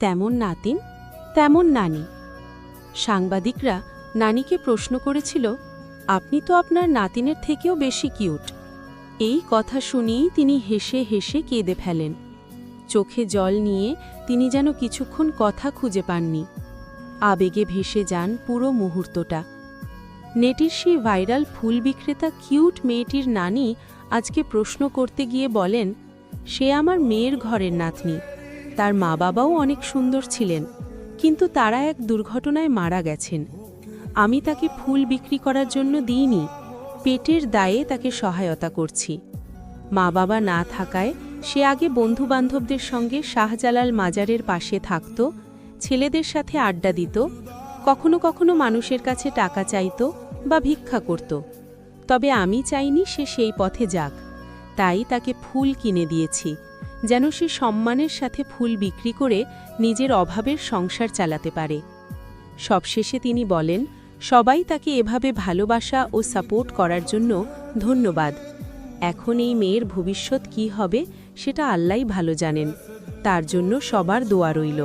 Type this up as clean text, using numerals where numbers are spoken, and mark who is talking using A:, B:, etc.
A: তেমন নাতিন তেমন নানি। সাংবাদিকরা নানিকে প্রশ্ন করেছিল, আপনি তো আপনার নাতিনের থেকেও বেশি কিউট। এই কথা শুনেই তিনি হেসে হেসে কেঁদে ফেলেন। চোখে জল নিয়ে তিনি যেন কিছুক্ষণ কথা খুঁজে পাননি। আবেগে ভেসে যান পুরো মুহূর্তটা। নেটির সেই ভাইরাল ফুল বিক্রেতা কিউট মেয়েটির নানি আজকে প্রশ্ন করতে গিয়ে বলেন, সে আমার মেয়ের ঘরের নাতনি। তার মা বাবাও অনেক সুন্দর ছিলেন, কিন্তু তারা এক দুর্ঘটনায় মারা গেছেন। আমি তাকে ফুল বিক্রি করার জন্য দিইনি, পেটের দায়ে তাকে সহায়তা করছি। মা বাবা না থাকায় সে আগে বন্ধুবান্ধবদের সঙ্গে শাহজালাল মাজারের পাশে থাকত, ছেলেদের সাথে আড্ডা দিত, কখনো কখনো মানুষের কাছে টাকা চাইত বা ভিক্ষা করত। তবে আমি চাইনি সে সেই পথে যাক, তাই তাকে ফুল কিনে দিয়েছি, যেন সে সম্মানের সাথে ফুল বিক্রি করে নিজের অভাবের সংসার চালাতে পারে। সবশেষে তিনি বলেন, সবাই তাকে এভাবে ভালোবাসা ও সাপোর্ট করার জন্য ধন্যবাদ। এখন এই মেয়ের ভবিষ্যৎ কী হবে সেটা আল্লাহই ভালো জানেন, তার জন্য সবার দোয়া রইল।